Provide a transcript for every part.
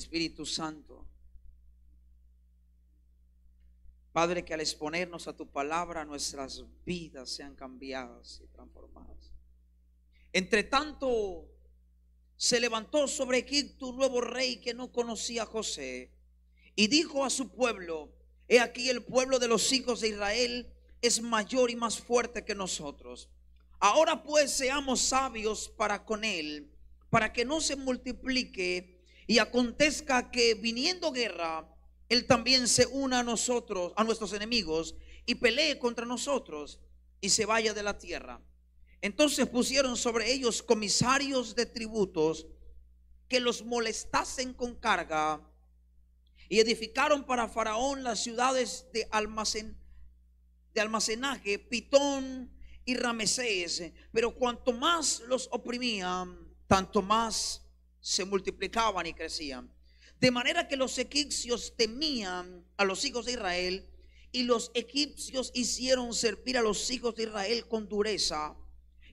Espíritu Santo. Padre, que al exponernos a tu palabra nuestras vidas sean cambiadas y transformadas. Entre tanto, se levantó sobre Egipto un nuevo rey que no conocía a José y dijo a su pueblo: he aquí, el pueblo de los hijos de Israel es mayor y más fuerte que nosotros. Ahora pues seamos sabios para con él, para que no se multiplique y acontezca que viniendo guerra, él también se una a nosotros, a nuestros enemigos, y pelee contra nosotros y se vaya de la tierra. Entonces pusieron sobre ellos comisarios de tributos que los molestasen con carga, y edificaron para Faraón las ciudades de almacenaje, Pitón y Ramesés. Pero cuanto más los oprimían, tanto más se multiplicaban y crecían. De manera que los egipcios temían a los hijos de Israel, y los egipcios hicieron servir a los hijos de Israel con dureza,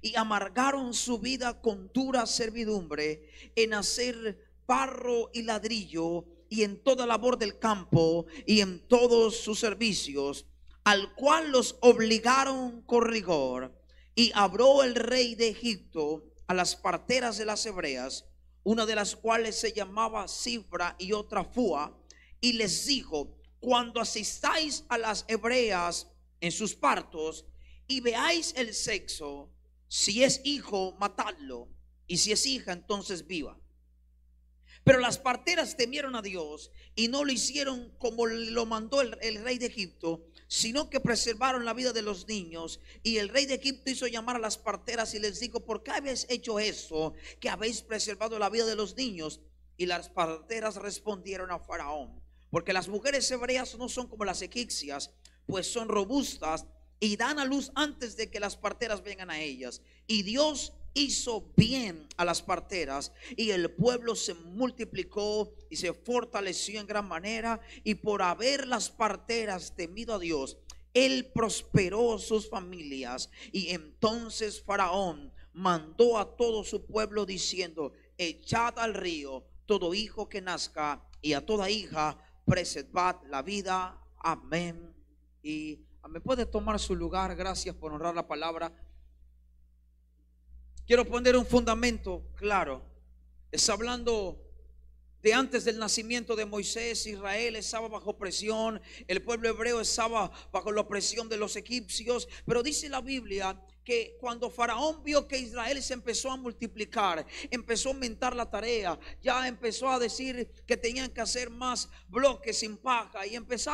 y amargaron su vida con dura servidumbre en hacer barro y ladrillo, y en toda labor del campo, y en todos sus servicios, al cual los obligaron con rigor. Y habló el rey de Egipto a las parteras de las hebreas, una de las cuales se llamaba Cifra y otra Fua, y les dijo: cuando asistáis a las hebreas en sus partos y veáis el sexo, si es hijo, matadlo, y si es hija, entonces viva. Pero las parteras temieron a Dios y no lo hicieron como lo mandó el rey de Egipto, sino que preservaron la vida de los niños. Y el rey de Egipto hizo llamar a las parteras y les dijo: ¿por qué habéis hecho eso, que habéis preservado la vida de los niños? Y las parteras respondieron a Faraón: porque las mujeres hebreas no son como las egipcias, pues son robustas y dan a luz antes de que las parteras vengan a ellas. Y Dios hizo bien a las parteras, y el pueblo se multiplicó y se fortaleció en gran manera. Y por haber las parteras temido a Dios, él prosperó sus familias. Y entonces Faraón mandó a todo su pueblo diciendo: echad al río todo hijo que nazca, y a toda hija preservad la vida. Amén y amén. Puede tomar su lugar. Gracias por honrar la palabra. Quiero poner un fundamento claro. Está hablando de antes del nacimiento de Moisés. Israel estaba bajo presión, el pueblo hebreo estaba bajo la opresión de los egipcios. Pero dice la Biblia que cuando Faraón vio que Israel se empezó a multiplicar, empezó a aumentar la tarea, ya empezó a decir que tenían que hacer más bloques sin paja, y empezó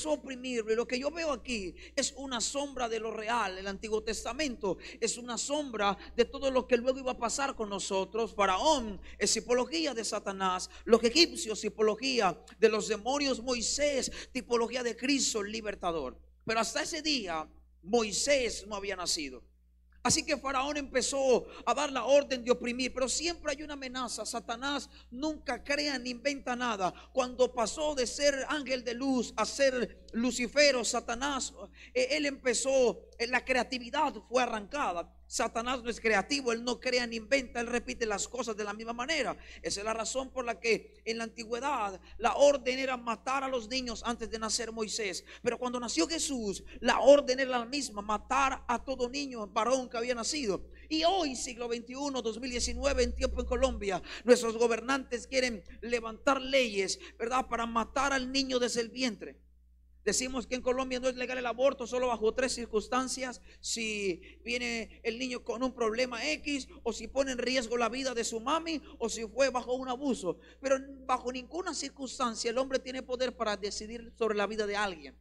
a oprimirlo. Y lo que yo veo aquí es una sombra de lo real. El Antiguo Testamento es una sombra de todo lo que luego iba a pasar con nosotros. Faraón es tipología de Satanás, los egipcios tipología de los demonios, Moisés tipología de Cristo el libertador. Pero hasta ese día Moisés no había nacido. Así que Faraón empezó a dar la orden de oprimir. Pero siempre hay una amenaza. Satanás nunca crea ni inventa nada. Cuando pasó de ser ángel de luz a ser Lucifero, Satanás, él empezó, la creatividad fue arrancada. Satanás no es creativo, él no crea ni inventa, él repite las cosas de la misma manera. Esa es la razón por la que en la antigüedad la orden era matar a los niños antes de nacer Moisés. Pero cuando nació Jesús, la orden era la misma: matar a todo niño varón que había nacido. Y hoy, siglo XXI, 2019, en tiempo en Colombia, nuestros gobernantes quieren levantar leyes, ¿verdad?, para matar al niño desde el vientre. Decimos que en Colombia no es legal el aborto solo bajo 3 circunstancias: si viene el niño con un problema X, o si pone en riesgo la vida de su mami, o si fue bajo un abuso. Pero bajo ninguna circunstancia el hombre tiene poder para decidir sobre la vida de alguien.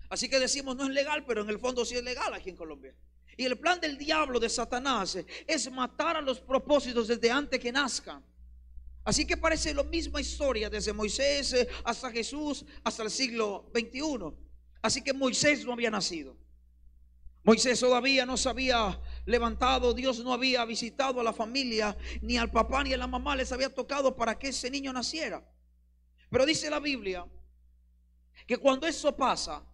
Así que decimos no es legal, pero en el fondo sí es legal aquí en Colombia. Y el plan del diablo, de Satanás, es matar a los propósitos desde antes que nazcan. Así que parece la misma historia desde Moisés hasta Jesús, hasta el siglo XXI. Así que Moisés no había nacido. Moisés todavía no se había levantado. Dios no había visitado a la familia, ni al papá ni a la mamá les había tocado para que ese niño naciera. Pero dice la Biblia que cuando eso pasa,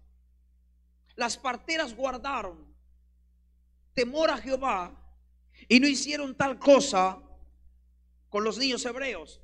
las parteras guardaron temor a Jehová y no hicieron tal cosa con los niños hebreos.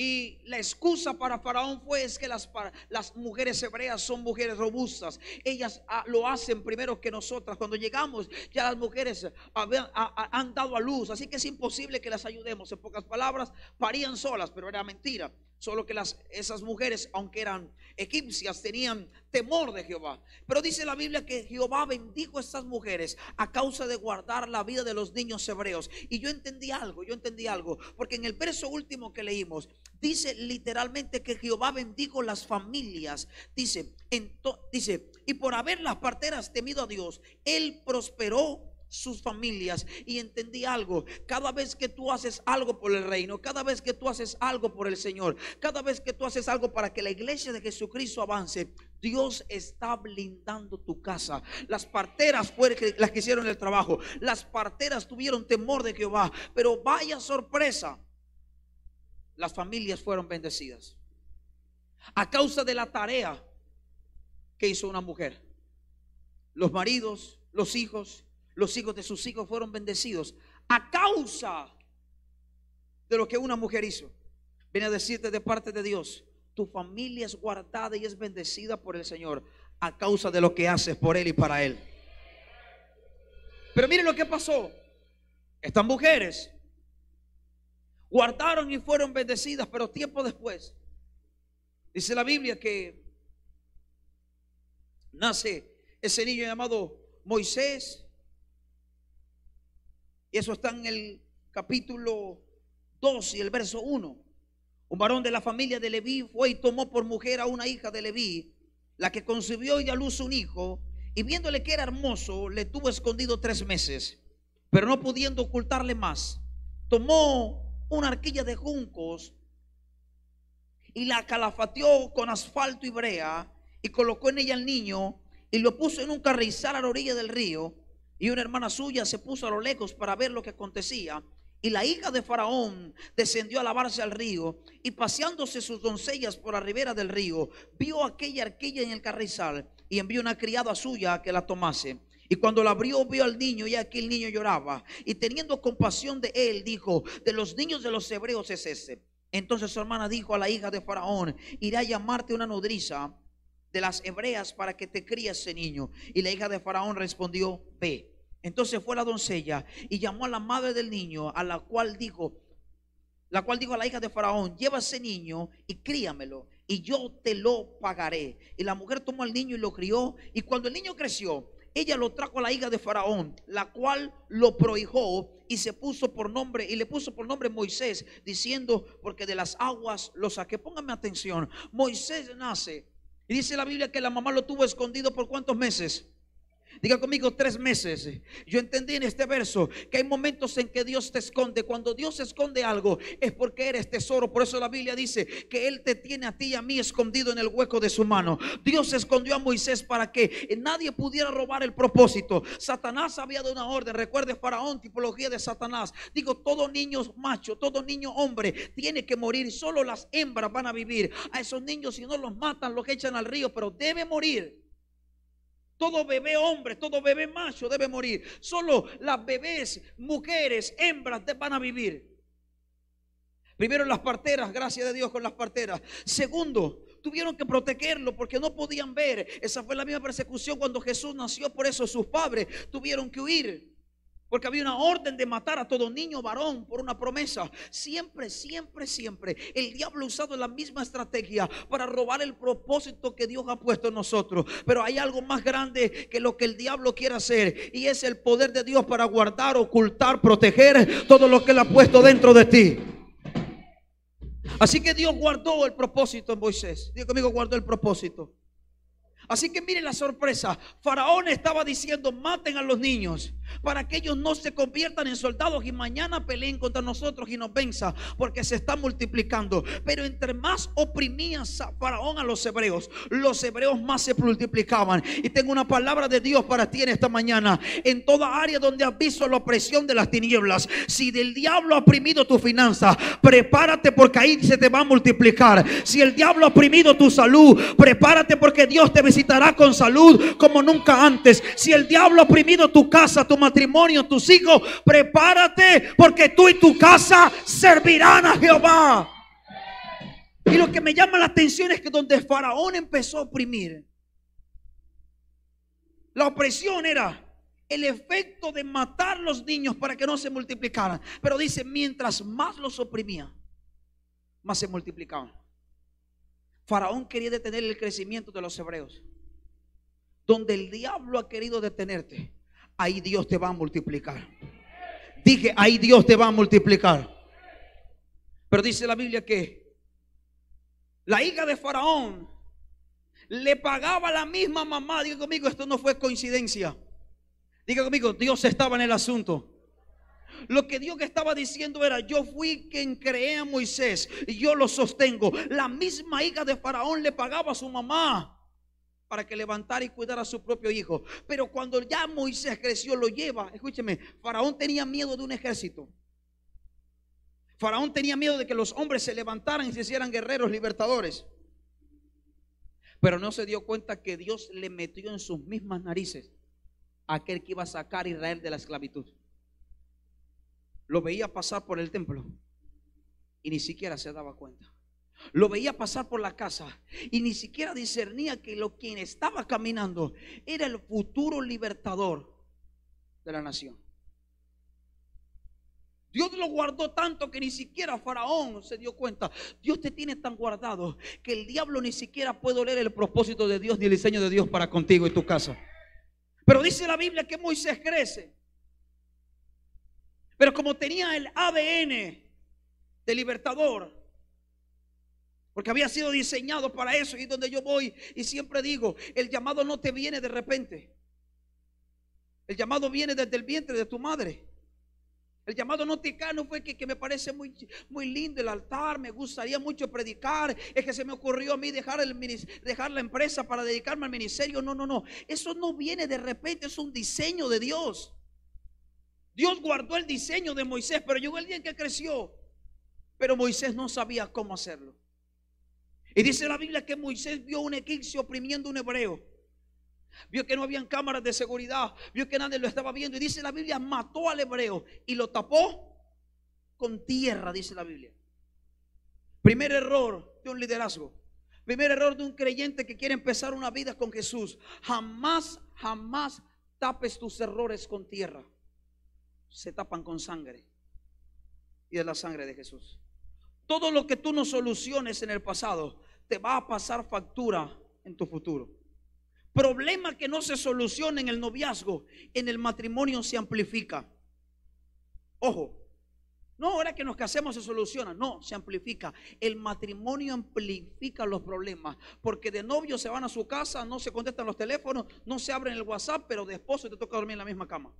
Y la excusa para Faraón fue es que las mujeres hebreas son mujeres robustas. Ellas lo hacen primero que nosotras. Cuando llegamos ya las mujeres han dado a luz, así que es imposible que las ayudemos. En pocas palabras, parían solas, pero era mentira. Solo que esas mujeres, aunque eran egipcias, tenían temor de Jehová. Pero dice la Biblia que Jehová bendijo a estas mujeres a causa de guardar la vida de los niños hebreos. Y yo entendí algo, porque en el verso último que leímos, dice literalmente que Jehová bendijo las familias. Dice, y por haber las parteras temido a Dios, Él prosperó sus familias. Y entendí algo: cada vez que tú haces algo por el reino, cada vez que tú haces algo por el Señor, cada vez que tú haces algo para que la iglesia de Jesucristo avance, Dios está blindando tu casa. Las parteras fueron las que hicieron el trabajo. Las parteras tuvieron temor de Jehová, pero vaya sorpresa, las familias fueron bendecidas a causa de la tarea que hizo una mujer. Los maridos, los hijos de sus hijos fueron bendecidos a causa de lo que una mujer hizo. Viene a decirte de parte de Dios: tu familia es guardada y es bendecida por el Señor a causa de lo que haces por Él y para Él. Pero miren lo que pasó. Estas mujeres guardaron y fueron bendecidas, pero tiempo después dice la Biblia que nace ese niño llamado Moisés. Y eso está en el capítulo 2 y el verso 1. Un varón de la familia de Leví fue y tomó por mujer a una hija de Leví, la que concibió y dio a luz un hijo, y viéndole que era hermoso, le tuvo escondido 3 meses. Pero no pudiendo ocultarle más, tomó una arquilla de juncos y la calafateó con asfalto y brea, y colocó en ella al niño y lo puso en un carrizal a la orilla del río. Y una hermana suya se puso a lo lejos para ver lo que acontecía. Y la hija de Faraón descendió a lavarse al río, y paseándose sus doncellas por la ribera del río, vio aquella arquilla en el carrizal, y envió una criada suya a que la tomase. Y cuando la abrió, vio al niño, y aquí el niño lloraba. Y teniendo compasión de él, dijo: de los niños de los hebreos es ese. Entonces su hermana dijo a la hija de Faraón: iré a llamarte una nodriza de las hebreas para que te críe ese niño. Y la hija de Faraón respondió: ve. Entonces fue la doncella y llamó a la madre del niño, a la cual dijo a la hija de Faraón: lleva ese niño y críamelo, y yo te lo pagaré. Y la mujer tomó al niño y lo crió. Y cuando el niño creció, ella lo trajo a la hija de Faraón, la cual lo prohijó y le puso por nombre Moisés, diciendo: porque de las aguas lo saqué. Pónganme atención. Moisés nace y dice la Biblia que la mamá lo tuvo escondido por ¿cuántos meses? Diga conmigo, 3 meses. Yo entendí en este verso que hay momentos en que Dios te esconde. Cuando Dios esconde algo es porque eres tesoro. Por eso la Biblia dice que Él te tiene a ti y a mí escondido en el hueco de su mano. Dios escondió a Moisés para que nadie pudiera robar el propósito. Satanás había dado una orden. Recuerde, Faraón, tipología de Satanás. Digo, todo niño macho, todo niño hombre tiene que morir. Solo las hembras van a vivir. A esos niños, si no los matan, los echan al río, pero debe morir. Todo bebé hombre, todo bebé macho debe morir. Solo las bebés, mujeres, hembras van a vivir. Primero las parteras, gracias a Dios con las parteras. Segundo, tuvieron que protegerlo porque no podían ver. Esa fue la misma persecución cuando Jesús nació. Por eso sus padres tuvieron que huir, porque había una orden de matar a todo niño varón por una promesa. Siempre el diablo ha usado la misma estrategia para robar el propósito que Dios ha puesto en nosotros. Pero hay algo más grande que lo que el diablo quiere hacer, y es el poder de Dios para guardar, ocultar, proteger todo lo que Él ha puesto dentro de ti. Así que Dios guardó el propósito en Moisés. Dios conmigo, guardó el propósito. Así que miren la sorpresa. Faraón estaba diciendo: maten a los niños para que ellos no se conviertan en soldados y mañana peleen contra nosotros y nos venza, porque se está multiplicando. Pero entre más oprimía Faraón a los hebreos más se multiplicaban. Y tengo una palabra de Dios para ti en esta mañana. En toda área donde has visto la opresión de las tinieblas, si del diablo ha oprimido tu finanza, prepárate, porque ahí se te va a multiplicar. Si el diablo ha oprimido tu salud, prepárate, porque Dios te visitará con salud como nunca antes. Si el diablo ha oprimido tu casa, tu matrimonio, tus hijos, prepárate, porque tú y tu casa servirán a Jehová. Y lo que me llama la atención es que donde Faraón empezó a oprimir, la opresión era el efecto de matar los niños para que no se multiplicaran. Pero dice, mientras más los oprimía, más se multiplicaban. Faraón quería detener el crecimiento de los hebreos. Donde el diablo ha querido detenerte, ahí Dios te va a multiplicar. Dije, ahí Dios te va a multiplicar. Pero dice la Biblia que la hija de Faraón le pagaba a la misma mamá. Diga conmigo, esto no fue coincidencia. Diga conmigo, Dios estaba en el asunto. Lo que Dios estaba diciendo era, yo fui quien creé a Moisés y yo lo sostengo. La misma hija de Faraón le pagaba a su mamá para que levantara y cuidara a su propio hijo. Pero cuando ya Moisés creció, lo lleva. Escúcheme, Faraón tenía miedo de un ejército. Faraón tenía miedo de que los hombres se levantaran y se hicieran guerreros libertadores. Pero no se dio cuenta que Dios le metió en sus mismas narices a aquel que iba a sacar a Israel de la esclavitud. Lo veía pasar por el templo y ni siquiera se daba cuenta. Lo veía pasar por la casa y ni siquiera discernía que quien estaba caminando era el futuro libertador de la nación. Dios lo guardó tanto que ni siquiera Faraón se dio cuenta. Dios te tiene tan guardado que el diablo ni siquiera puede oler el propósito de Dios ni el diseño de Dios para contigo y tu casa. Pero dice la Biblia que Moisés crece. Pero como tenía el ADN de libertador, porque había sido diseñado para eso, y donde yo voy y siempre digo, el llamado no te viene de repente. El llamado viene desde el vientre de tu madre. El llamado no fue que me parece muy lindo el altar, me gustaría mucho predicar, es que se me ocurrió a mí dejar la empresa para dedicarme al ministerio. No, eso no viene de repente, es un diseño de Dios. Dios guardó el diseño de Moisés, pero llegó el día en que creció, pero Moisés no sabía cómo hacerlo. Y dice la Biblia que Moisés vio un egipcio oprimiendo a un hebreo. Vio que no habían cámaras de seguridad, vio que nadie lo estaba viendo, y dice la Biblia, mató al hebreo y lo tapó con tierra, dice la Biblia. Primer error de un liderazgo, primer error de un creyente que quiere empezar una vida con Jesús: jamás tapes tus errores con tierra. Se tapan con sangre, y es la sangre de Jesús. Todo lo que tú no soluciones en el pasado te va a pasar factura en tu futuro. Problema que no se soluciona en el noviazgo, en el matrimonio se amplifica. Ojo, no ahora que nos casemos se soluciona, no, se amplifica. El matrimonio amplifica los problemas, porque de novio se van a su casa, no se contestan los teléfonos, no se abren el WhatsApp, pero de esposo te toca dormir en la misma cama.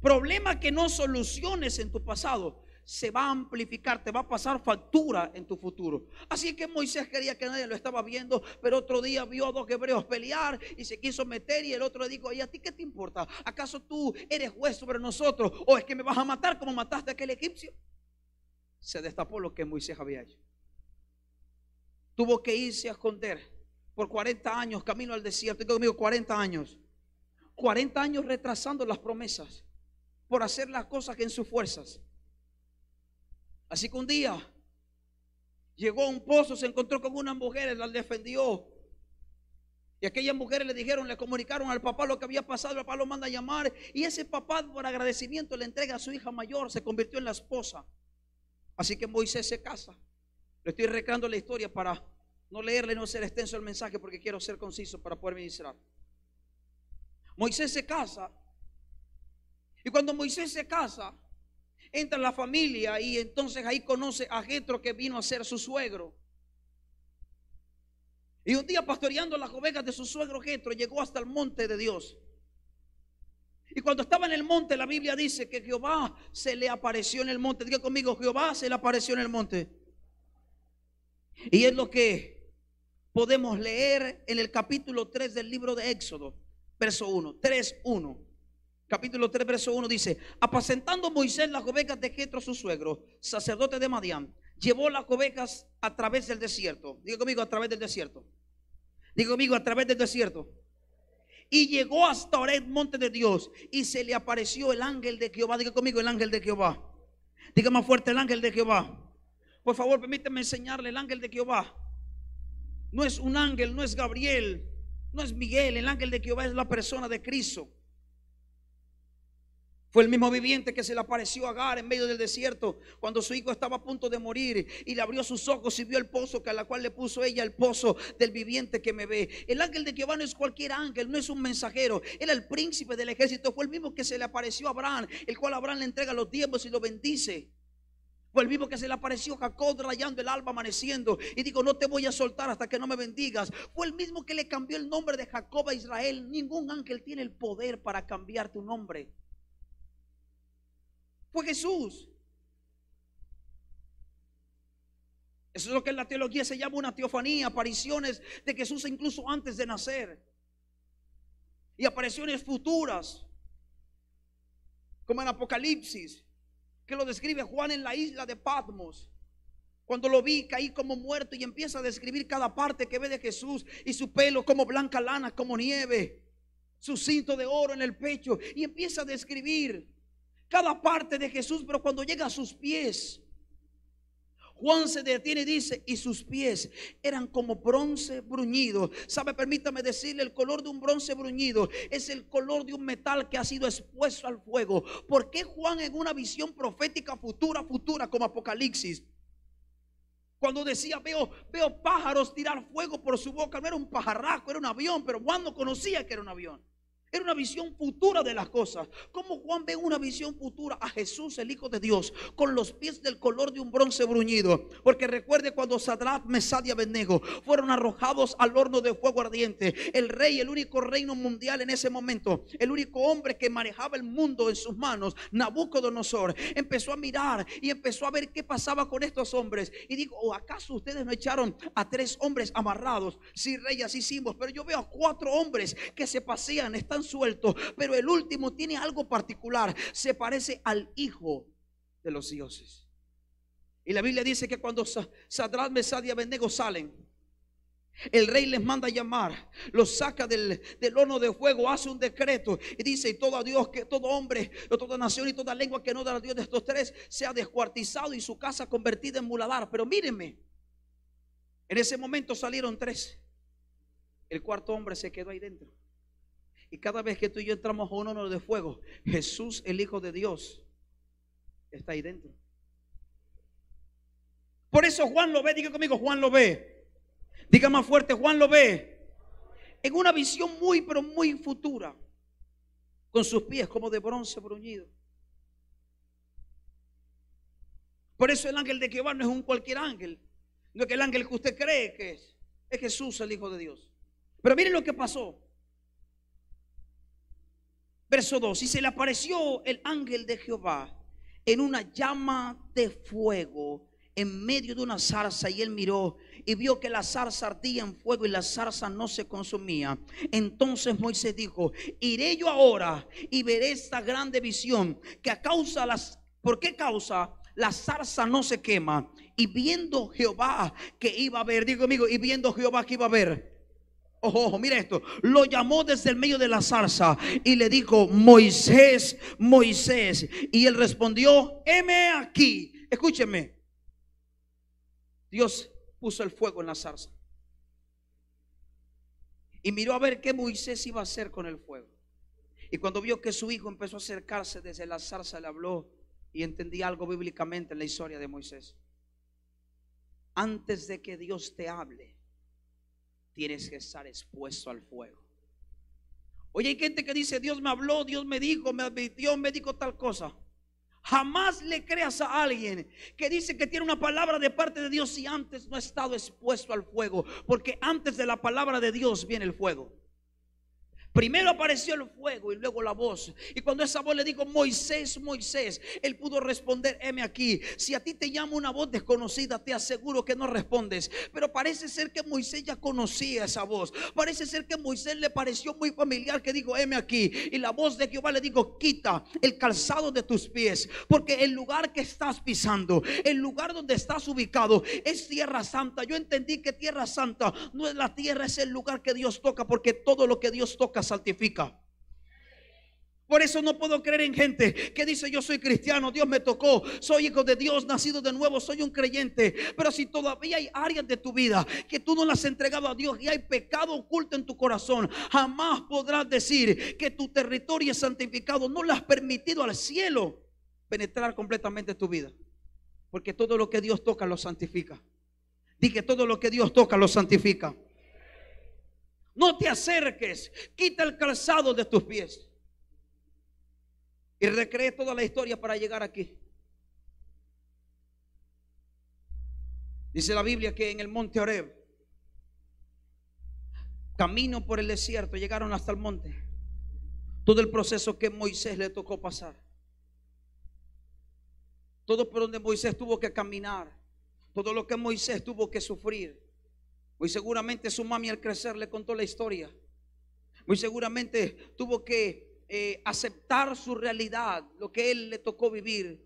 Problema que no soluciones en tu pasado se va a amplificar, te va a pasar factura en tu futuro. Así que Moisés quería que nadie lo estaba viendo, pero otro día vio a dos hebreos pelear y se quiso meter, y el otro le dijo: ¿y a ti qué te importa? ¿Acaso tú eres juez sobre nosotros? ¿O es que me vas a matar como mataste a aquel egipcio? Se destapó lo que Moisés había hecho. Tuvo que irse a esconder por 40 años camino al desierto. Digo conmigo, 40 años. 40 años retrasando las promesas por hacer las cosas que en sus fuerzas. Así que un día llegó a un pozo, se encontró con unas mujeres, las defendió. Y aquellas mujeres le dijeron, le comunicaron al papá lo que había pasado. El papá lo manda a llamar, y ese papá, por agradecimiento, le entrega a su hija mayor, se convirtió en la esposa. Así que Moisés se casa. Le estoy recreando la historia para no leerle, no ser extenso el mensaje, porque quiero ser conciso para poder ministrar. Moisés se casa, y cuando Moisés se casa, entra en la familia, y entonces ahí conoce a Jetro, que vino a ser su suegro. Y un día, pastoreando las ovejas de su suegro Jetro, llegó hasta el monte de Dios. Y cuando estaba en el monte, la Biblia dice que Jehová se le apareció en el monte. Diga conmigo, Jehová se le apareció en el monte. Y es lo que podemos leer en el capítulo 3 del libro de Éxodo, verso 1, 3:1. Capítulo 3, verso 1 dice: apacentando Moisés las ovejas de Jetro su suegro, sacerdote de Madián, llevó las ovejas a través del desierto. Diga conmigo, a través del desierto. Diga conmigo, a través del desierto. Y llegó hasta Horeb, monte de Dios, y se le apareció el ángel de Jehová. Diga conmigo, el ángel de Jehová. Diga más fuerte, el ángel de Jehová. Por favor, permíteme enseñarle. El ángel de Jehová no es un ángel, no es Gabriel, no es Miguel. El ángel de Jehová es la persona de Cristo. Fue el mismo viviente que se le apareció a Agar en medio del desierto cuando su hijo estaba a punto de morir, y le abrió sus ojos y vio el pozo que a la cual le puso ella, el pozo del viviente que me ve. El ángel de Jehová no es cualquier ángel, no es un mensajero. Era el príncipe del ejército. Fue el mismo que se le apareció a Abraham, el cual Abraham le entrega los diezmos y lo bendice. Fue el mismo que se le apareció a Jacob rayando el alba, amaneciendo, y dijo: no te voy a soltar hasta que no me bendigas. Fue el mismo que le cambió el nombre de Jacob a Israel. Ningún ángel tiene el poder para cambiar tu nombre. Fue Jesús. Eso es lo que en la teología se llama una teofanía, apariciones de Jesús incluso antes de nacer, y apariciones futuras, como en Apocalipsis, que lo describe Juan en la isla de Patmos. Cuando lo vi, caí como muerto, y empieza a describir cada parte que ve de Jesús, y su pelo como blanca lana, como nieve, su cinto de oro en el pecho, y empieza a describir cada parte de Jesús. Pero cuando llega a sus pies, Juan se detiene y dice: y sus pies eran como bronce bruñido. ¿Sabe? Permítame decirle, el color de un bronce bruñido es el color de un metal que ha sido expuesto al fuego. ¿Por qué Juan, en una visión profética futura como Apocalipsis, cuando decía veo pájaros tirar fuego por su boca? No era un pajarraco, era un avión, pero Juan no conocía que era un avión. Era una visión futura de las cosas. Como Juan ve una visión futura a Jesús, el Hijo de Dios, con los pies del color de un bronce bruñido. Porque recuerde cuando Sadrach, Mesach y Abednego fueron arrojados al horno de fuego ardiente. El rey, el único reino mundial en ese momento, el único hombre que manejaba el mundo en sus manos, Nabucodonosor, empezó a mirar y empezó a ver qué pasaba con estos hombres. Y dijo: ¿o acaso ustedes no echaron a 3 hombres amarrados? Sí, rey, así hicimos. Pero yo veo a 4 hombres que se pasean, están sueltos, pero el último tiene algo particular: se parece al Hijo de los dioses. Y la Biblia dice que cuando Sadrach, Mesach y Abednego salen, el rey les manda a llamar, los saca del horno de fuego, hace un decreto y dice: y todo Dios, que todo hombre, o toda nación y toda lengua que no da a Dios de estos 3 sea descuartizado y su casa convertida en muladar. Pero mírenme, en ese momento salieron 3, el 4.º hombre se quedó ahí dentro. Y cada vez que tú y yo entramos a un horno de fuego, Jesús, el Hijo de Dios, está ahí dentro. Por eso Juan lo ve. Diga conmigo: Juan lo ve. Diga más fuerte: Juan lo ve. En una visión muy, pero muy futura, con sus pies como de bronce bruñido. Por eso el ángel de Jehová no es un cualquier ángel. No es que el ángel que usted cree que es Jesús, el Hijo de Dios. Pero miren lo que pasó. Verso 2: y se le apareció el ángel de Jehová en una llama de fuego en medio de una zarza, y él miró y vio que la zarza ardía en fuego y la zarza no se consumía. Entonces Moisés dijo: iré yo ahora y veré esta grande visión, que ¿por qué causa la zarza no se quema? Y viendo Jehová que iba a ver, digo amigo, y viendo Jehová que iba a ver, ojo, mira esto, lo llamó desde el medio de la zarza y le dijo: Moisés, Moisés. Y él respondió: heme aquí. Escúcheme, Dios puso el fuego en la zarza y miró a ver qué Moisés iba a hacer con el fuego. Y cuando vio que su hijo empezó a acercarse desde la zarza, le habló y entendí algo bíblicamente en la historia de Moisés. Antes de que Dios te hable, tienes que estar expuesto al fuego. Oye, hay gente que dice: Dios me habló, Dios me dijo, me advirtió, me dijo tal cosa. Jamás le creas a alguien que dice que tiene una palabra de parte de Dios si antes no ha estado expuesto al fuego. Porque antes de la palabra de Dios viene el fuego. Primero apareció el fuego y luego la voz. Y cuando esa voz le dijo: Moisés, Moisés, él pudo responder: heme aquí. Si a ti te llama una voz desconocida, te aseguro que no respondes. Pero parece ser que Moisés ya conocía esa voz. Parece ser que a Moisés le pareció muy familiar, que dijo: heme aquí. Y la voz de Jehová le dijo: quita el calzado de tus pies, porque el lugar que estás pisando, el lugar donde estás ubicado, es tierra santa. Yo entendí que tierra santa no es la tierra, es el lugar que Dios toca, porque todo lo que Dios toca santifica. Por eso no puedo creer en gente que dice: yo soy cristiano, Dios me tocó, soy hijo de Dios, nacido de nuevo, soy un creyente. Pero si todavía hay áreas de tu vida que tú no las has entregado a Dios y hay pecado oculto en tu corazón, jamás podrás decir que tu territorio es santificado. No le has permitido al cielo penetrar completamente tu vida, porque todo lo que Dios toca lo santifica. Dije: todo lo que Dios toca lo santifica. No te acerques, quita el calzado de tus pies. Y recreé toda la historia para llegar aquí. Dice la Biblia que en el monte Horeb, camino por el desierto, llegaron hasta el monte. Todo el proceso que Moisés le tocó pasar, todo por donde Moisés tuvo que caminar, todo lo que Moisés tuvo que sufrir. Muy seguramente su mami al crecer le contó la historia. Muy seguramente tuvo que aceptar su realidad, lo que él le tocó vivir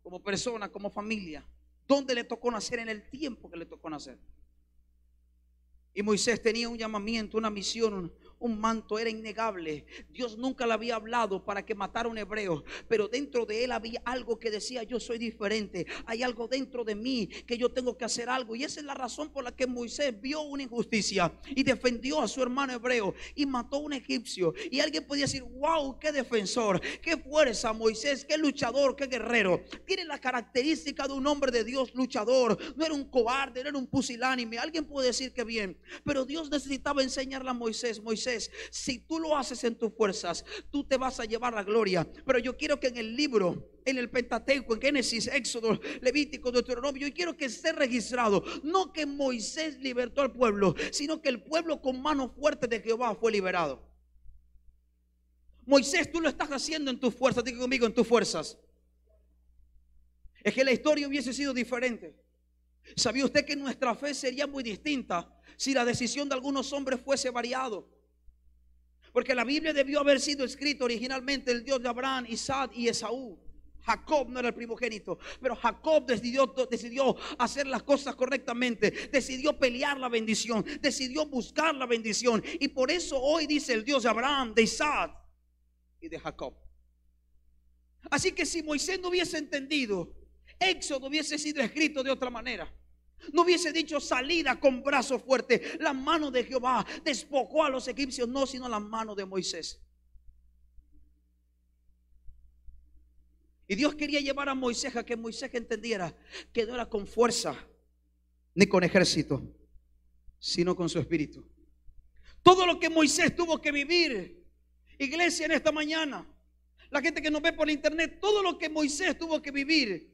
como persona, como familia, donde le tocó nacer, en el tiempo que le tocó nacer. Y Moisés tenía un llamamiento, una misión, un manto, era innegable. Dios nunca le había hablado para que matara a un hebreo, pero dentro de él había algo que decía: yo soy diferente, hay algo dentro de mí que yo tengo que hacer algo. Y esa es la razón por la que Moisés vio una injusticia y defendió a su hermano hebreo y mató a un egipcio. Y alguien podía decir: wow, qué defensor, qué fuerza Moisés, qué luchador, qué guerrero. Tiene la característica de un hombre de Dios, luchador. No era un cobarde, no era un pusilánime. Alguien puede decir que bien, pero Dios necesitaba enseñarle a Moisés: Moisés, si tú lo haces en tus fuerzas, tú te vas a llevar la gloria. Pero yo quiero que en el libro, en el Pentateuco, en Génesis, Éxodo, Levítico, Deuteronomio, yo quiero que esté registrado, no que Moisés libertó al pueblo, sino que el pueblo con mano fuerte de Jehová fue liberado. Moisés, tú lo estás haciendo en tus fuerzas. Diga conmigo: en tus fuerzas. Es que la historia hubiese sido diferente. ¿Sabía usted que nuestra fe sería muy distinta si la decisión de algunos hombres fuese variado? Porque la Biblia debió haber sido escrita originalmente el Dios de Abraham, Isaac y Esaú. Jacob no era el primogénito, pero Jacob decidió hacer las cosas correctamente, decidió pelear la bendición, decidió buscar la bendición. Y por eso hoy dice el Dios de Abraham, de Isaac y de Jacob. Así que si Moisés no hubiese entendido, Éxodo hubiese sido escrito de otra manera. No hubiese dicho: salida con brazo fuerte. La mano de Jehová despojó a los egipcios. No, sino la mano de Moisés. Y Dios quería llevar a Moisés a que Moisés entendiera que no era con fuerza ni con ejército, sino con su espíritu. Todo lo que Moisés tuvo que vivir, iglesia, en esta mañana, la gente que nos ve por internet, todo lo que Moisés tuvo que vivir,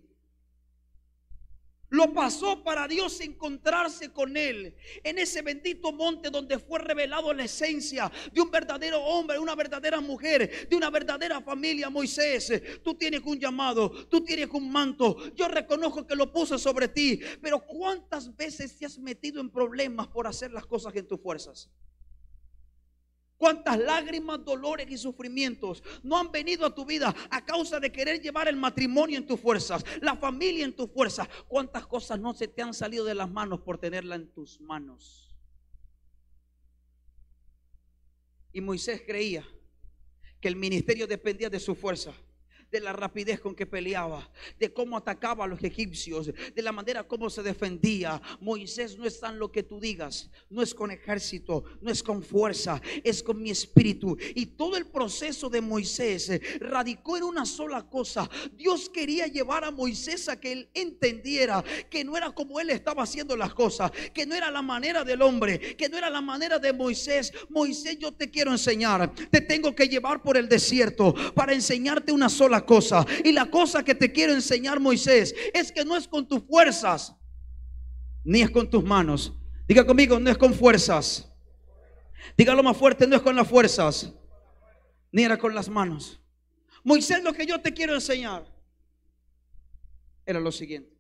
lo pasó para Dios encontrarse con él en ese bendito monte donde fue revelado la esencia de un verdadero hombre, una verdadera mujer, de una verdadera familia. Moisés, tú tienes un llamado, tú tienes un manto. Yo reconozco que lo puse sobre ti, pero ¿cuántas veces te has metido en problemas por hacer las cosas en tus fuerzas? ¿Cuántas lágrimas, dolores y sufrimientos no han venido a tu vida a causa de querer llevar el matrimonio en tus fuerzas, la familia en tus fuerzas? ¿Cuántas cosas no se te han salido de las manos por tenerla en tus manos? Y Moisés creía que el ministerio dependía de su fuerza, de la rapidez con que peleaba, de cómo atacaba a los egipcios, de la manera como se defendía. Moisés, no es tan lo que tú digas, no es con ejército, no es con fuerza, es con mi espíritu. Y todo el proceso de Moisés radicó en una sola cosa. Dios quería llevar a Moisés a que él entendiera que no era como él estaba haciendo las cosas, que no era la manera del hombre, que no era la manera de Moisés. Moisés, yo te quiero enseñar, te tengo que llevar por el desierto para enseñarte una sola cosa. Y la cosa que te quiero enseñar, Moisés, es que no es con tus fuerzas ni es con tus manos. Diga conmigo: no es con fuerzas. Dígalo más fuerte: no es con las fuerzas ni era con las manos. Moisés, lo que yo te quiero enseñar era lo siguiente.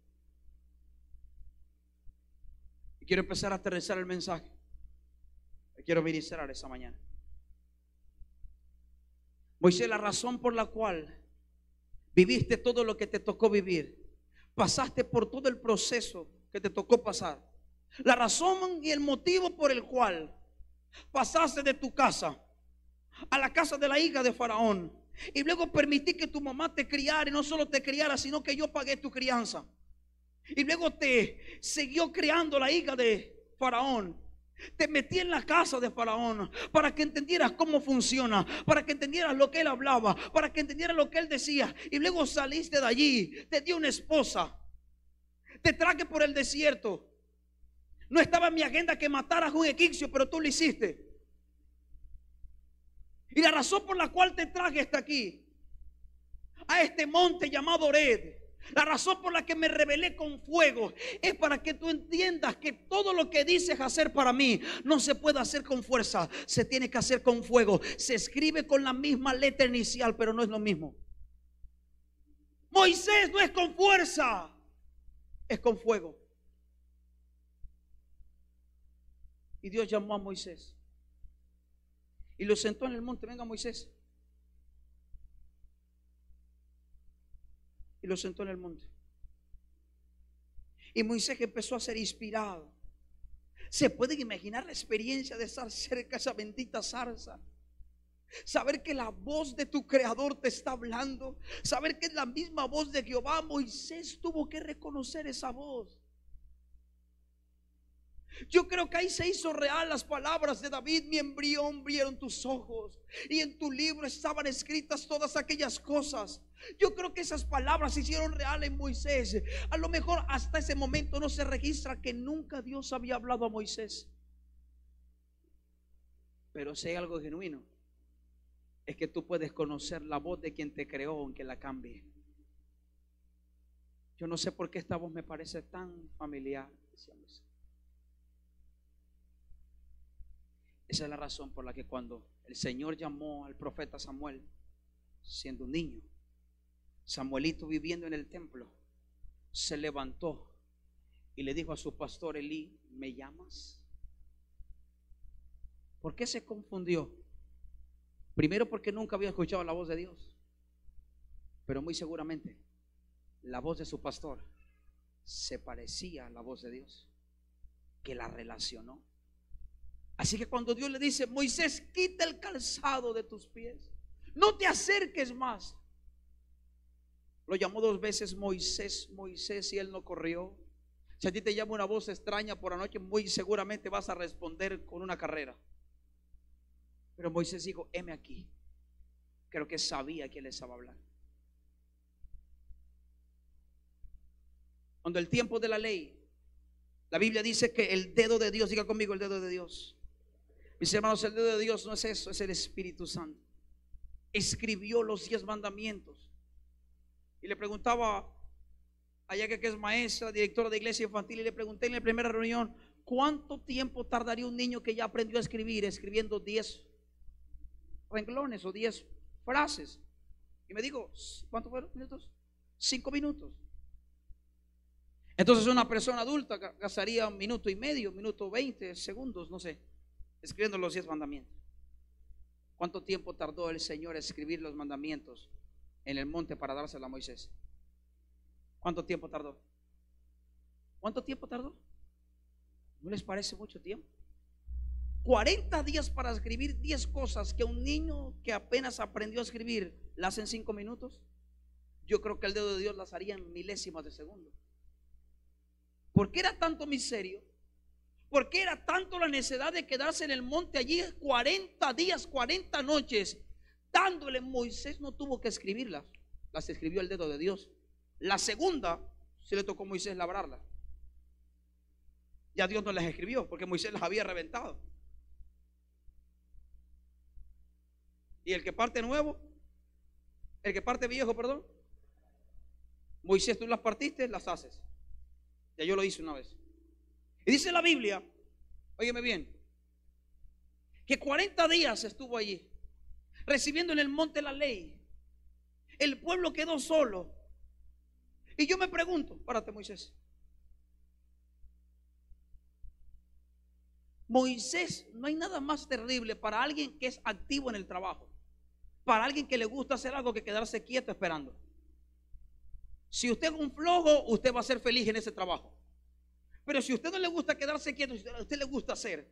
Y quiero empezar a aterrizar el mensaje que quiero ministrar esa mañana. Moisés, la razón por la cual viviste todo lo que te tocó vivir, pasaste por todo el proceso que te tocó pasar, la razón y el motivo por el cual pasaste de tu casa a la casa de la hija de Faraón, Y luego permití que tu mamá te criara, y no solo te criara, sino que yo pagué tu crianza. Y luego te siguió criando la hija de Faraón. Te metí en la casa de Faraón para que entendieras cómo funciona, para que entendieras lo que él hablaba, para que entendieras lo que él decía. Y luego saliste de allí, te dio una esposa, te traje por el desierto. No estaba en mi agenda que mataras a un egipcio, pero tú lo hiciste. Y la razón por la cual te traje hasta aquí, a este monte llamado Horeb, la razón por la que me rebelé con fuego, es para que tú entiendas que todo lo que dices hacer para mí no se puede hacer con fuerza, se tiene que hacer con fuego. Se escribe con la misma letra inicial, pero no es lo mismo. Moisés no es con fuerza, es con fuego. Y Dios llamó a Moisés y lo sentó en el monte. Venga, Moisés. Y lo sentó en el monte. Y Moisés empezó a ser inspirado. ¿Se pueden imaginar la experiencia de estar cerca de esa bendita zarza? Saber que la voz de tu creador te está hablando. Saber que es la misma voz de Jehová. Moisés tuvo que reconocer esa voz. Yo creo que ahí se hizo real las palabras de David: mi embrión vieron tus ojos, y en tu libro estaban escritas todas aquellas cosas. Yo creo que esas palabras se hicieron real en Moisés. A lo mejor hasta ese momento no se registra que nunca Dios había hablado a Moisés. Pero si hay algo genuino, es que tú puedes conocer la voz de quien te creó, aunque la cambie. Yo no sé por qué esta voz me parece tan familiar. Esa es la razón por la que cuando el Señor llamó al profeta Samuel, siendo un niño, Samuelito viviendo en el templo, se levantó y le dijo a su pastor Elí: ¿me llamas? ¿Por qué se confundió? Primero, porque nunca había escuchado la voz de Dios, pero muy seguramente la voz de su pastor se parecía a la voz de Dios, que la relacionó. Así que cuando Dios le dice: Moisés, quita el calzado de tus pies, no te acerques más, lo llamó 2 veces: Moisés, Moisés, y él no corrió. Si a ti te llama una voz extraña por la noche, muy seguramente vas a responder con una carrera. Pero Moisés dijo: heme aquí. Creo que sabía que él estaba hablando. Cuando el tiempo de la ley, la Biblia dice que el dedo de Dios, diga conmigo, el dedo de Dios. Mis hermanos, el dedo de Dios no es eso, es el Espíritu Santo. Escribió los 10 mandamientos. Y le preguntaba a Yaque, que es maestra, directora de iglesia infantil, y le pregunté en la primera reunión: ¿cuánto tiempo tardaría un niño que ya aprendió a escribir, escribiendo 10 renglones o 10 frases? Y me dijo: ¿cuánto fueron minutos? 5 minutos. Entonces una persona adulta gastaría 1 minuto y medio, 1 minuto 20 segundos, no sé, escribiendo los 10 mandamientos. ¿Cuánto tiempo tardó el Señor a escribir los mandamientos en el monte para dárselo a Moisés? ¿Cuánto tiempo tardó? ¿Cuánto tiempo tardó? ¿No les parece mucho tiempo? 40 días para escribir 10 cosas que un niño que apenas aprendió a escribir las hace en 5 minutos. Yo creo que el dedo de Dios las haría en milésimas de segundo. ¿Por qué era tanto miserio? ¿Por qué era tanto la necesidad de quedarse en el monte allí 40 días, 40 noches dándole? Moisés no tuvo que escribirlas, las escribió el dedo de Dios. La segunda se le tocó a Moisés labrarlas. Ya Dios no las escribió porque Moisés las había reventado. Y el que parte nuevo, el que parte viejo, perdón, Moisés, tú las partiste, las haces. Ya yo lo hice una vez. Y dice la Biblia, óyeme bien, que 40 días estuvo allí recibiendo en el monte la ley. El pueblo quedó solo. Y yo me pregunto, párate, Moisés. Moisés, no hay nada más terrible para alguien que es activo en el trabajo, para alguien que le gusta hacer algo, que quedarse quieto esperando. Si usted es un flojo, usted va a ser feliz en ese trabajo. Pero si a usted no le gusta quedarse quieto, si a usted le gusta hacer,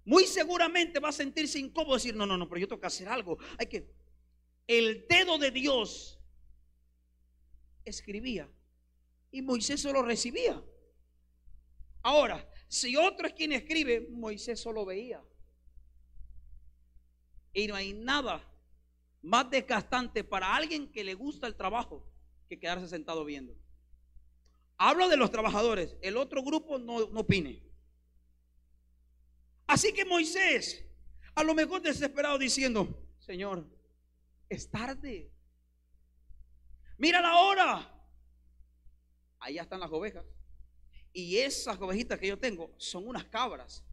muy seguramente va a sentirse incómodo, decir: no, pero yo tengo que hacer algo. Hay que. el dedo de Dios escribía y Moisés solo recibía. Ahora, si otro es quien escribe, Moisés solo veía. Y no hay nada más desgastante para alguien que le gusta el trabajo que quedarse sentado viendo. Hablo de los trabajadores, el otro grupo no opine. Así que Moisés, a lo mejor desesperado, diciendo: Señor, es tarde, mira la hora. Allá están las ovejas. Y esas ovejitas que yo tengo son unas cabras.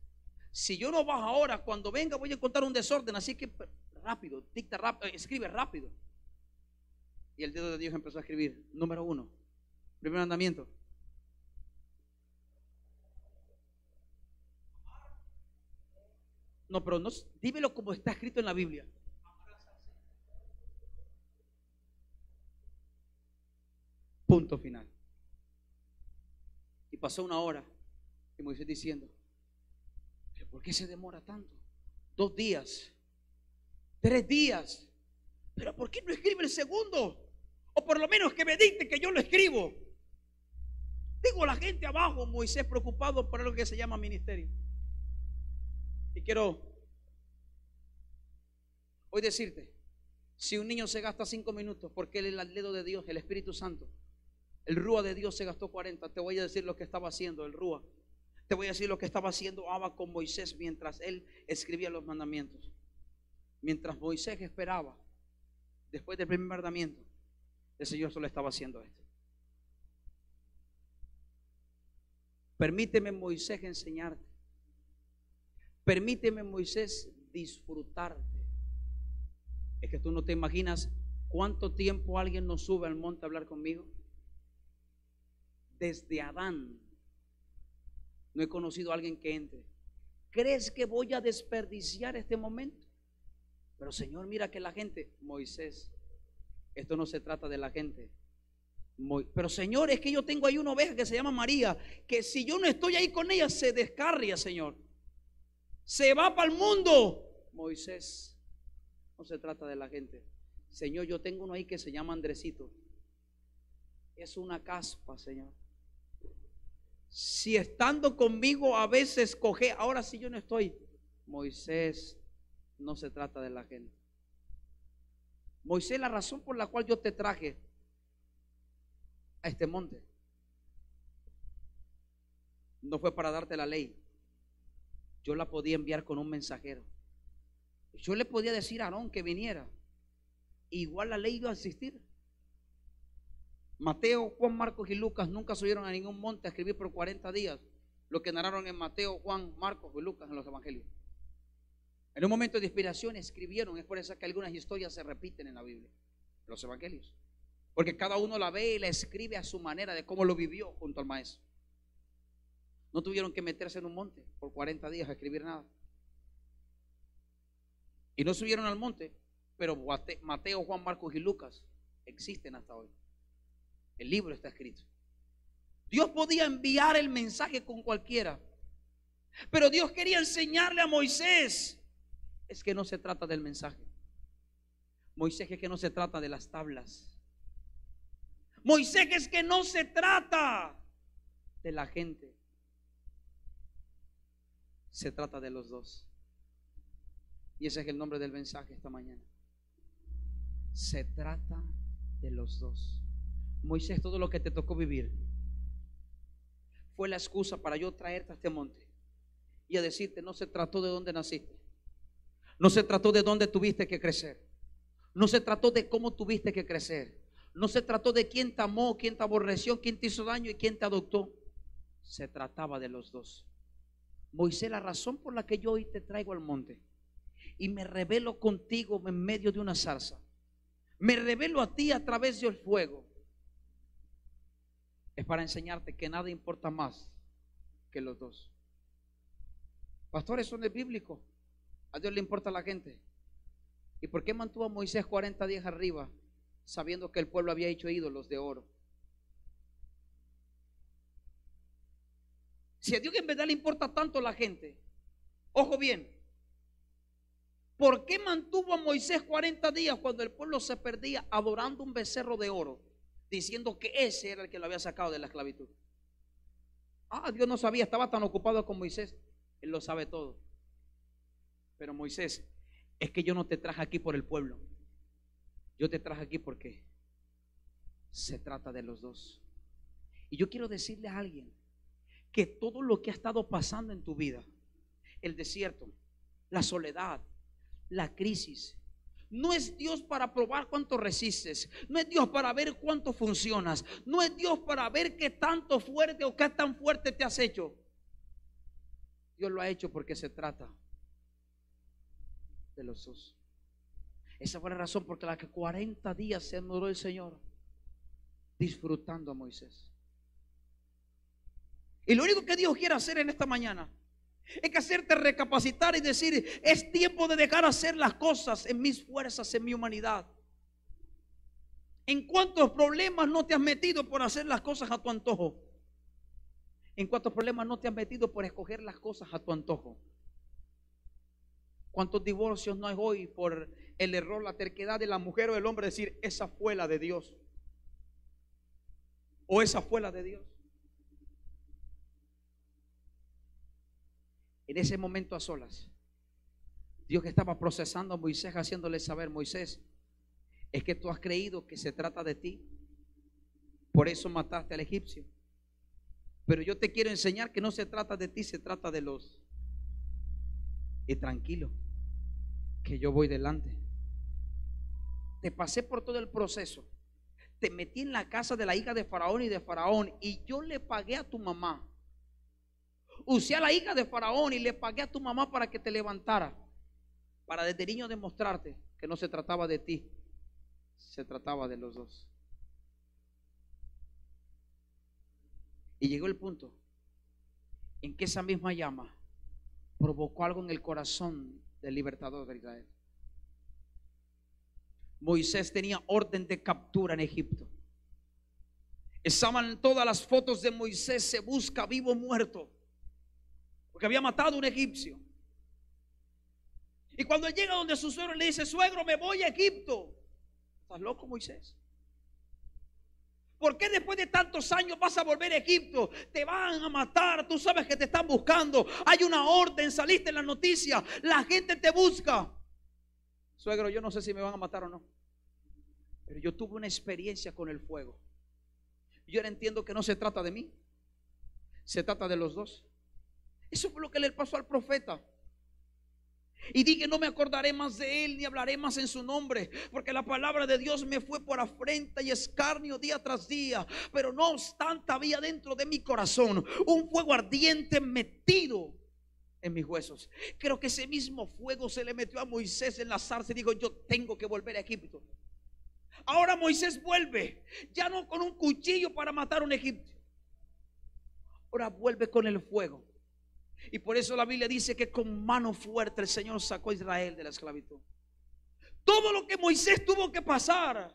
Si yo no bajo ahora, cuando venga voy a encontrar un desorden. Así que rápido, dicta rápido, escribe rápido. Y el dedo de Dios empezó a escribir. Número 1, primer mandamiento: no, pero no, dímelo como está escrito en la Biblia. Punto final. Y pasó una hora y Moisés diciendo: ¿pero por qué se demora tanto? 2 días, 3 días. ¿Pero por qué no escribe el segundo? O por lo menos que me dicte que yo lo escribo. Digo, la gente abajo, Moisés preocupado por lo que se llama ministerio. Y quiero hoy decirte, si un niño se gasta 5 minutos porque él es el dedo de Dios, el Espíritu Santo, el Rúa de Dios se gastó 40. Te voy a decir lo que estaba haciendo el Rúa. Te voy a decir lo que estaba haciendo Abba con Moisés mientras él escribía los mandamientos. Mientras Moisés esperaba, después del primer mandamiento, el Señor solo estaba haciendo esto. Permíteme, Moisés, enseñarte. Permíteme, Moisés, disfrutarte. Es que tú no te imaginas cuánto tiempo alguien nos sube al monte a hablar conmigo. Desde Adán no he conocido a alguien que entre. ¿Crees que voy a desperdiciar este momento? Pero Señor, mira que la gente, Moisés, esto no se trata de la gente. Pero Señor, es que yo tengo ahí una oveja que se llama María, que si yo no estoy ahí con ella se descarria, Señor. Se va para el mundo. Moisés, no se trata de la gente. Señor, yo tengo uno ahí que se llama Andresito. Es una caspa, Señor. Si estando conmigo a veces coge, ahora si yo no estoy. Moisés, no se trata de la gente. Moisés, la razón por la cual yo te traje a este monte no fue para darte la ley. Yo la podía enviar con un mensajero. Yo le podía decir a Aarón que viniera. Igual la ley iba a existir. Mateo, Juan, Marcos y Lucas nunca subieron a ningún monte a escribir por 40 días lo que narraron en Mateo, Juan, Marcos y Lucas en los evangelios. En un momento de inspiración escribieron. Es por eso que algunas historias se repiten en la Biblia, en los evangelios, porque cada uno la ve y la escribe a su manera de cómo lo vivió junto al maestro. No tuvieron que meterse en un monte por 40 días a escribir nada. Y no subieron al monte, pero Mateo, Juan, Marcos y Lucas existen hasta hoy. El libro está escrito. Dios podía enviar el mensaje con cualquiera, pero Dios quería enseñarle a Moisés. Es que no se trata del mensaje. Moisés, es que no se trata de las tablas. Moisés, es que no se trata de la gente. Se trata de los dos. Y ese es el nombre del mensaje esta mañana. Se trata de los dos. Moisés, todo lo que te tocó vivir fue la excusa para yo traerte a este monte y a decirte: no se trató de dónde naciste, no se trató de dónde tuviste que crecer, no se trató de cómo tuviste que crecer, no se trató de quién te amó, quién te aborreció, quién te hizo daño y quién te adoptó. Se trataba de los dos. Moisés, la razón por la que yo hoy te traigo al monte y me revelo contigo en medio de una zarza, me revelo a ti a través del fuego, es para enseñarte que nada importa más que los dos. Pastor, eso no es bíblico. A Dios le importa a la gente. ¿Y por qué mantuvo a Moisés 40 días arriba sabiendo que el pueblo había hecho ídolos de oro? Si a Dios en verdad le importa tanto la gente, ojo bien, ¿Por qué mantuvo a Moisés 40 días cuando el pueblo se perdía adorando un becerro de oro, diciendo que ese era el que lo había sacado de la esclavitud? Dios no sabía, estaba tan ocupado con Moisés. Él lo sabe todo. Pero Moisés, es que yo no te traje aquí por el pueblo. Yo te traje aquí porque se trata de los dos. Y yo quiero decirle a alguien que todo lo que ha estado pasando en tu vida, el desierto, la soledad, la crisis, no es Dios para probar cuánto resistes, no es Dios para ver cuánto funcionas, no es Dios para ver qué tanto fuerte o qué tan fuerte te has hecho. Dios lo ha hecho porque se trata de los dos. Esa fue la razón por la que 40 días se demoró el Señor disfrutando a Moisés. Y lo único que Dios quiere hacer en esta mañana es que hacerte recapacitar y decir: es tiempo de dejar hacer las cosas en mis fuerzas, en mi humanidad. ¿En cuántos problemas no te has metido por hacer las cosas a tu antojo? ¿En cuántos problemas no te has metido por escoger las cosas a tu antojo? ¿Cuántos divorcios no hay hoy por el error, la terquedad de la mujer o del hombre decir: esa fue la de Dios, o esa fue la de Dios? En ese momento a solas, Dios estaba procesando a Moisés, haciéndole saber: Moisés, es que tú has creído que se trata de ti, por eso mataste al egipcio. Pero yo te quiero enseñar que no se trata de ti, se trata de los. Y tranquilo, que yo voy delante. Te pasé por todo el proceso, te metí en la casa de la hija de Faraón y de Faraón, y yo le pagué a tu mamá. Usé a la hija de Faraón y le pagué a tu mamá para que te levantara, para desde niño demostrarte que no se trataba de ti, se trataba de los dos. Y llegó el punto en que esa misma llama provocó algo en el corazón del libertador de Israel. Moisés tenía orden de captura en Egipto. Estaban todas las fotos de Moisés: se busca vivo o muerto, porque había matado a un egipcio. Y cuando él llega donde su suegro, le dice: suegro, me voy a Egipto. ¿Estás loco, Moisés? ¿Por qué después de tantos años vas a volver a Egipto? Te van a matar, tú sabes que te están buscando, hay una orden, saliste en la noticia, la gente te busca. Suegro, yo no sé si me van a matar o no, pero yo tuve una experiencia con el fuego. Yo ahora entiendo que no se trata de mí, se trata de los dos. Eso fue lo que le pasó al profeta. Y dije: no me acordaré más de él, ni hablaré más en su nombre, porque la palabra de Dios me fue por afrenta y escarnio día tras día. Pero no obstante, había dentro de mi corazón un fuego ardiente metido en mis huesos. Creo que ese mismo fuego se le metió a Moisés en la zarza y dijo: yo tengo que volver a Egipto. Ahora Moisés vuelve, ya no con un cuchillo para matar a un egipcio, ahora vuelve con el fuego. Y por eso la Biblia dice que con mano fuerte el Señor sacó a Israel de la esclavitud. Todo lo que Moisés tuvo que pasar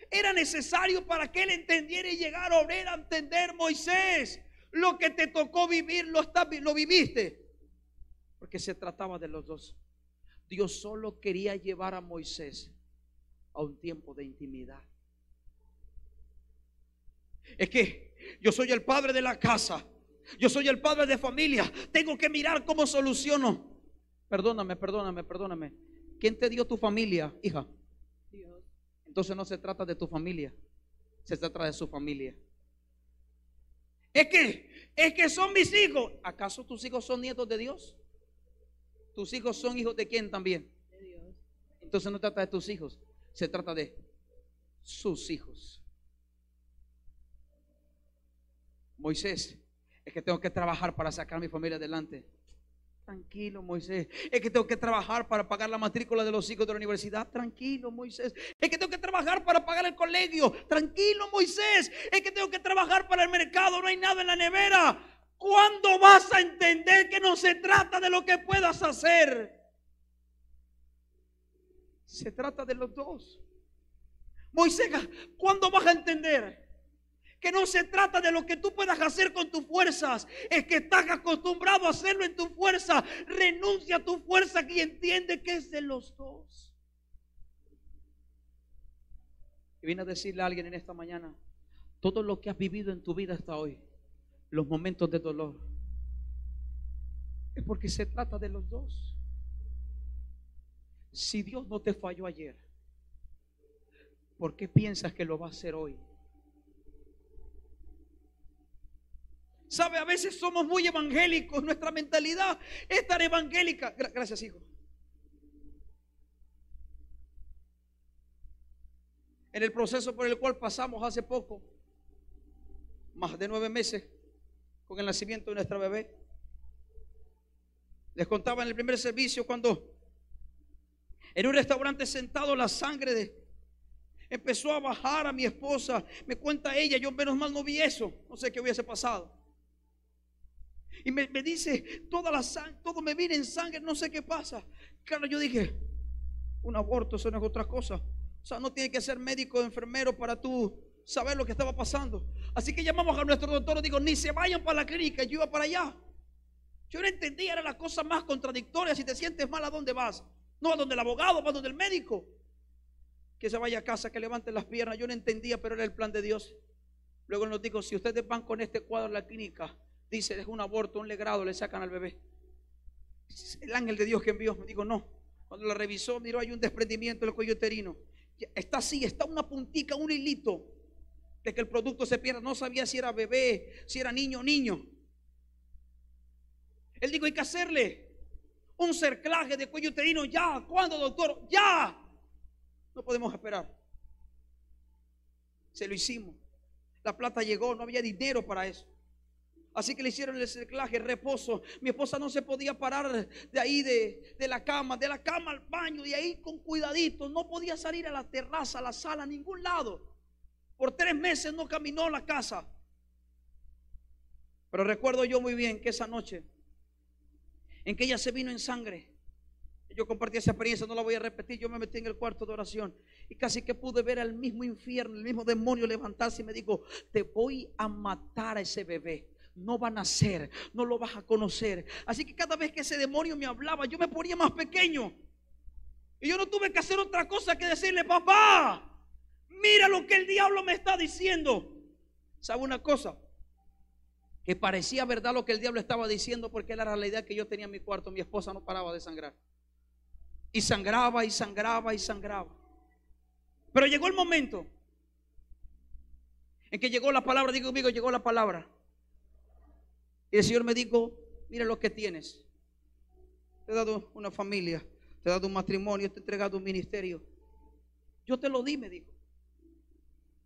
era necesario para que él entendiera y llegara a entender: Moisés, lo que te tocó vivir lo viviste, porque se trataba de los dos. Dios solo quería llevar a Moisés a un tiempo de intimidad. Es que yo soy el padre de la casa, yo soy el padre de familia, tengo que mirar cómo soluciono. Perdóname. ¿Quién te dio tu familia, hija? Dios. Entonces no se trata de tu familia, se trata de su familia. Es que son mis hijos. ¿Acaso tus hijos son nietos de Dios? ¿Tus hijos son hijos de quién también? De Dios. Entonces no trata de tus hijos, se trata de sus hijos. Moisés: es que tengo que trabajar para sacar a mi familia adelante. Tranquilo, Moisés. Es que tengo que trabajar para pagar la matrícula de los hijos de la universidad. Tranquilo, Moisés. Es que tengo que trabajar para pagar el colegio. Tranquilo, Moisés. Es que tengo que trabajar para el mercado, no hay nada en la nevera. ¿Cuándo vas a entender que no se trata de lo que puedas hacer? Se trata de los dos. Moisés, ¿cuándo vas a entender Que no se trata de lo que tú puedas hacer con tus fuerzas, es que estás acostumbrado a hacerlo en tu fuerza. Renuncia a tu fuerza y entiende que es de los dos. Y vine a decirle a alguien en esta mañana: todo lo que has vivido en tu vida hasta hoy, los momentos de dolor, es porque se trata de los dos. Si Dios no te falló ayer, ¿por qué piensas que lo va a hacer hoy? ¿Sabe? A veces somos muy evangélicos. Nuestra mentalidad es tan evangélica. Gracias, hijo. En el proceso por el cual pasamos hace poco, más de 9 meses, con el nacimiento de nuestra bebé, les contaba en el primer servicio cuando en un restaurante sentado la sangre empezó a bajar a mi esposa. Me cuenta ella, yo menos mal no vi eso, no sé qué hubiese pasado. Y me dice, toda la sangre, todo me viene en sangre, no sé qué pasa. Claro, yo dije, un aborto, eso no es otra cosa. O sea, no tiene que ser médico o enfermero para tú saber lo que estaba pasando. Así que llamamos a nuestro doctor y digo, ni se vayan para la clínica. Yo iba para allá. Yo no entendía, era la cosa más contradictoria. Si te sientes mal, ¿a dónde vas? No, a donde el abogado, vas donde el médico. Que se vaya a casa, que levante las piernas. Yo no entendía, pero era el plan de Dios. Luego nos dijo, si ustedes van con este cuadro a la clínica, dice, es un aborto, un legrado, le sacan al bebé. El ángel de Dios que envió me dijo, no. Cuando la revisó, miró, hay un desprendimiento del cuello uterino. Está así, está una puntica, un hilito de que el producto se pierda. No sabía si era bebé, si era niño o niño. Él dijo, hay que hacerle un cerclaje de cuello uterino ya. ¿Cuándo, doctor? Ya. No podemos esperar. Se lo hicimos. La plata llegó, no había dinero para eso. Así que le hicieron el cerclaje, reposo. Mi esposa no se podía parar de ahí, de la cama al baño, de ahí con cuidadito. No podía salir a la terraza, a la sala, a ningún lado. Por 3 meses no caminó la casa. Pero recuerdo yo muy bien que esa noche en que ella se vino en sangre, yo compartí esa experiencia, no la voy a repetir. Yo me metí en el cuarto de oración y casi que pude ver al mismo infierno, el mismo demonio levantarse y me dijo, te voy a matar a ese bebé. No va a nacer, no lo vas a conocer. Así que cada vez que ese demonio me hablaba, yo me ponía más pequeño. Y yo no tuve que hacer otra cosa que decirle, papá, mira lo que el diablo me está diciendo. ¿Sabe una cosa? Que parecía verdad lo que el diablo estaba diciendo, porque era la realidad que yo tenía en mi cuarto. Mi esposa no paraba de sangrar. Y sangraba y sangraba y sangraba. Pero llegó el momento en que llegó la palabra. Digo conmigo, llegó la palabra. Y el Señor me dijo, mira lo que tienes. Te he dado una familia, te he dado un matrimonio, te he entregado un ministerio. Yo te lo di, me dijo.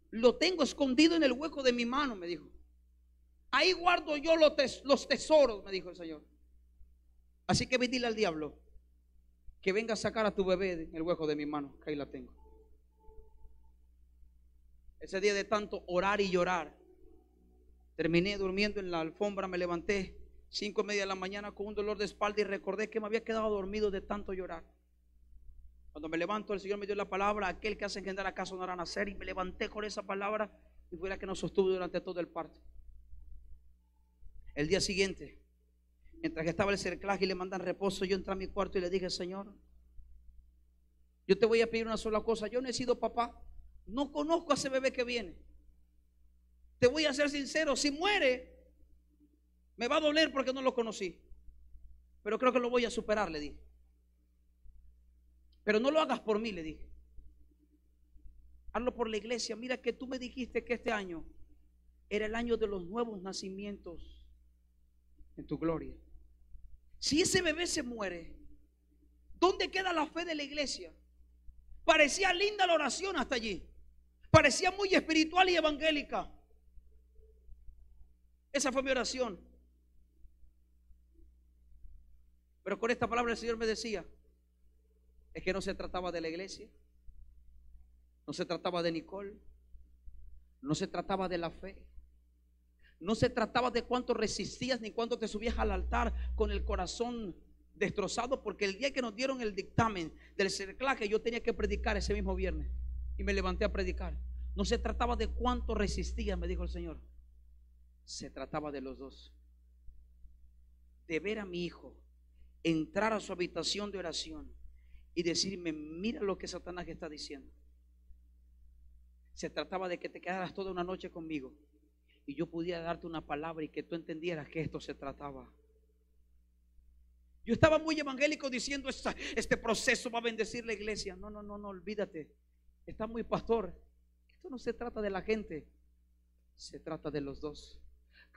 Lo tengo escondido en el hueco de mi mano, me dijo. Ahí guardo yo los tesoros, me dijo el Señor. Así que ve, dile al diablo que venga a sacar a tu bebé en el hueco de mi mano, que ahí la tengo. Ese día de tanto orar y llorar, terminé durmiendo en la alfombra. Me levanté 5:30 de la mañana con un dolor de espalda y recordé que me había quedado dormido de tanto llorar. Cuando me levanto, el Señor me dio la palabra, aquel que hace engendrar acaso no hará nacer, y me levanté con esa palabra y fue la que nos sostuvo durante todo el parto. El día siguiente, mientras que estaba el cerclaje y le mandan reposo, yo entré a mi cuarto y le dije, Señor, yo te voy a pedir una sola cosa. Yo no he sido papá, no conozco a ese bebé que viene. Te voy a ser sincero, si muere, me va a doler porque no lo conocí. Pero creo que lo voy a superar, le dije. Pero no lo hagas por mí, le dije. Hazlo por la iglesia. Mira que tú me dijiste que este año era el año de los nuevos nacimientos en tu gloria. Si ese bebé se muere, ¿dónde queda la fe de la iglesia? Parecía linda la oración hasta allí. Parecía muy espiritual y evangélica. Esa fue mi oración. Pero con esta palabra el Señor me decía, es que no se trataba de la iglesia, no se trataba de Nicole, no se trataba de la fe, no se trataba de cuánto resistías ni cuánto te subías al altar con el corazón destrozado, porque el día que nos dieron el dictamen del cerclaje yo tenía que predicar ese mismo viernes y me levanté a predicar. No se trataba de cuánto resistía, me dijo el Señor. Se trataba de los dos. De ver a mi hijo entrar a su habitación de oración y decirme: mira lo que Satanás está diciendo. Se trataba de que te quedaras toda una noche conmigo y yo pudiera darte una palabra y que tú entendieras que esto se trataba. Yo estaba muy evangélico diciendo: este proceso va a bendecir la iglesia. No, olvídate. Está muy pastor. Esto no se trata de la gente, se trata de los dos.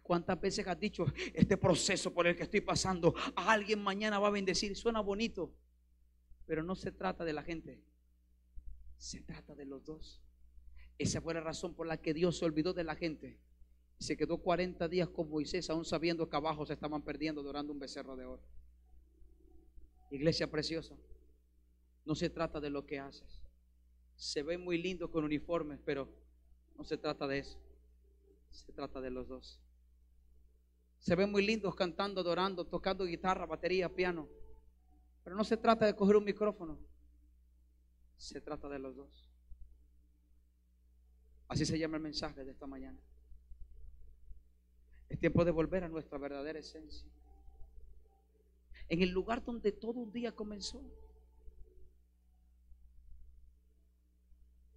¿Cuántas veces has dicho: este proceso por el que estoy pasando a alguien mañana va a bendecir? Suena bonito, pero no se trata de la gente, se trata de los dos. Esa fue la razón por la que Dios se olvidó de la gente y se quedó 40 días con Moisés, aún sabiendo que abajo se estaban perdiendo adorando un becerro de oro. Iglesia preciosa, no se trata de lo que haces. Se ve muy lindo con uniformes, pero no se trata de eso. Se trata de los dos. Se ven muy lindos cantando, adorando, tocando guitarra, batería, piano, pero no se trata de coger un micrófono. Se trata de los dos. Así se llama el mensaje de esta mañana. Es tiempo de volver a nuestra verdadera esencia. En el lugar donde todo un día comenzó.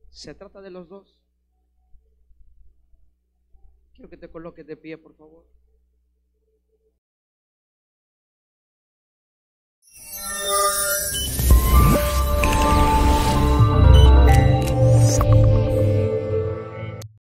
Se trata de los dos. Quiero que te coloques de pie, por favor.